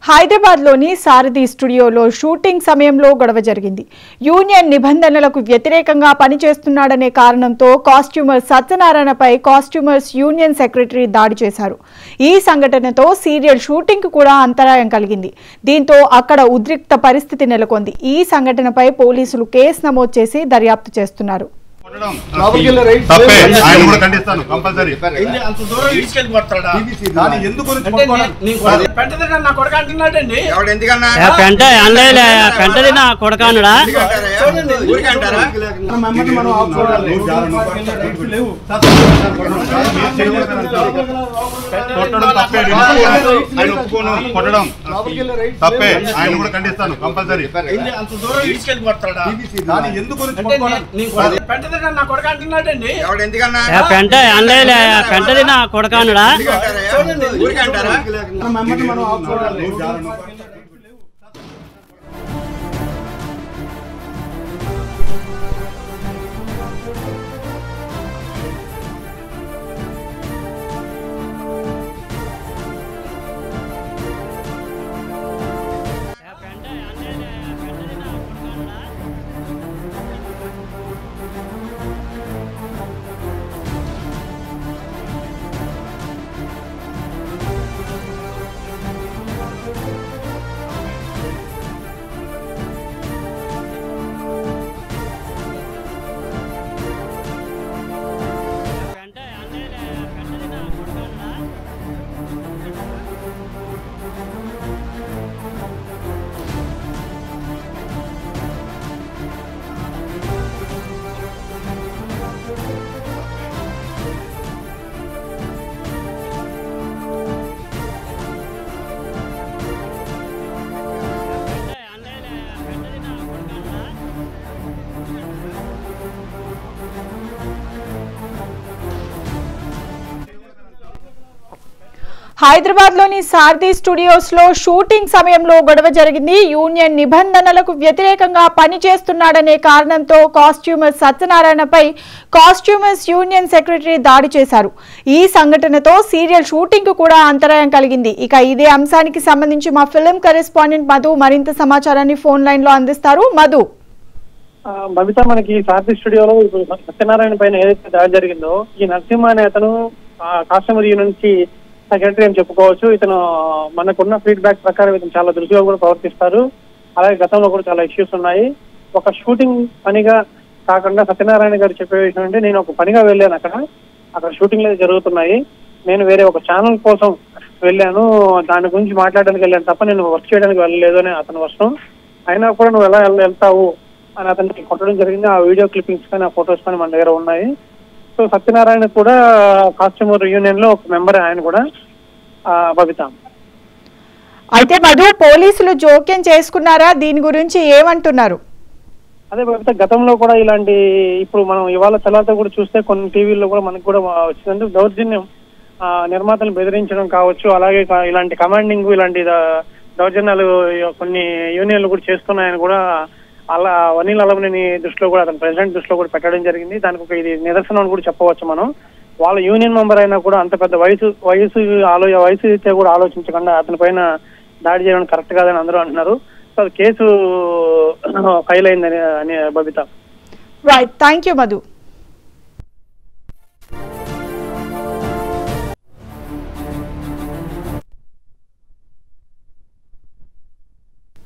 హైదరాబాద్లోని సారథి స్టూడియోలో షూటింగ్ సమయంలో గొడవ జరిగింది. యూనియన్ నిబంధనలకు వ్యతిరేకంగా పనిచేస్తున్నాడనే కారణంతో కాస్ట్యూమర్ సత్యనారాయణపై కాస్ట్యూమర్స్ యూనియన్ సెక్రటరీ దాడి చేశారు. ఈ సంఘటనతో సీరియల్ షూటింగ్ కు కూడా అంతరాయం కలిగింది. దీంతో అక్కడ ఉద్రిక్త పరిస్థితి నెలకొంది. ఈ సంఘటనపై పోలీసులు కేసు నమోదు చేసి దర్యాప్తు చేస్తున్నారు. హైదరాబాద్లోని సారథి స్టూడియోస్ లో షూటింగ్ సమయంలో గొడవ జరిగింది. యూనియన్ నిబంధనలకు వ్యతిరేకంగా పనిచేస్తున్నాడనే కారణంతో కాస్ట్యూమర్ సత్యనారాయణపై కాస్ట్యూమర్స్ యూనియన్ సెక్రటరీ దాడి చేశారు. ఈ సంఘటనతో సీరియల్ షూటింగ్ కు కూడా అంతరాయం కలిగింది. ఇక ఇదే అంశానికి సంబంధించి మా ఫిల్మ్ కరెస్పాండెంట్ మధు మరింత సమాచారాన్ని ఫోన్ లైన్ లో అందిస్తారు. మధు, బబిత, మనకి సారథి స్టూడియోలో ఇప్పుడు సత్యనారాయణ పైన ఏదైతే దాడి జరిగిందో, ఈ నరసింహ అనే అతను కాస్ట్యూమర్ యూనియన్ నుంచి సెక్రటరీ అని చెప్పుకోవచ్చు. ఇతను మనకున్న ఫీడ్బ్యాక్ ప్రకారం ఇతను చాలా దురుసుగా కూడా ప్రవర్తిస్తారు. అలాగే గతంలో కూడా చాలా ఇష్యూస్ ఉన్నాయి. ఒక షూటింగ్ పనిగా కాకుండా సత్యనారాయణ గారు చెప్పే విషయం అంటే, నేను ఒక పనిగా వెళ్ళాను, అక్కడ షూటింగ్లు జరుగుతున్నాయి, నేను వేరే ఒక ఛానల్ కోసం వెళ్ళాను, దాని గురించి మాట్లాడడానికి వెళ్ళాను తప్ప నేను వర్క్ చేయడానికి వెళ్ళలేదు అని అతని వర్షం. అయినా కూడా నువ్వు ఎలా వెళ్తావు అని అతనికి కొట్టడం జరిగింది. ఆ వీడియో క్లిప్పింగ్స్ కానీ ఆ ఫొటోస్ కానీ మన దగ్గర ఉన్నాయి. సో సత్యనారాయణ కూడా కాస్ట్యూమర్ యూనియన్ లో ఒక మెంబర్, ఆయన కూడా. బబిత, అయితే మధు, పోలీసులు జోక్యం చేసుకున్నారా? దీని గురించి ఏమంటున్నారు? అదే బబిత, గతంలో కూడా ఇలాంటి, ఇప్పుడు మనం ఇవాళ తర్వాత కూడా చూస్తే కొన్ని టీవీల్లో కూడా మనకు కూడా వచ్చిందంటే దౌర్జన్యం, నిర్మాతలు బెదిరించడం కావచ్చు, అలాగే ఇలాంటి కమాండింగ్, ఇలాంటి దౌర్జన్యాలు కొన్ని యూనియన్లు కూడా చేస్తున్నాయని కూడా అలా వనీల్ అలమని దృష్టిలో కూడా, అతని ప్రెసిడెంట్ దృష్టిలో కూడా పెట్టడం జరిగింది. దానికి ఒక ఇది నిదర్శనం అని కూడా చెప్పవచ్చు మనం. వాళ్ళ యూనియన్ మెంబర్ అయినా కూడా అంత పెద్ద వయసు అయితే కూడా ఆలోచించకుండా అతని పైన దాడి చేయడం కరెక్ట్ కాదని అందరూ అంటున్నారు. సో అది కేసు ఫైల్ అయిందని Babita. Right, thank you Madhu.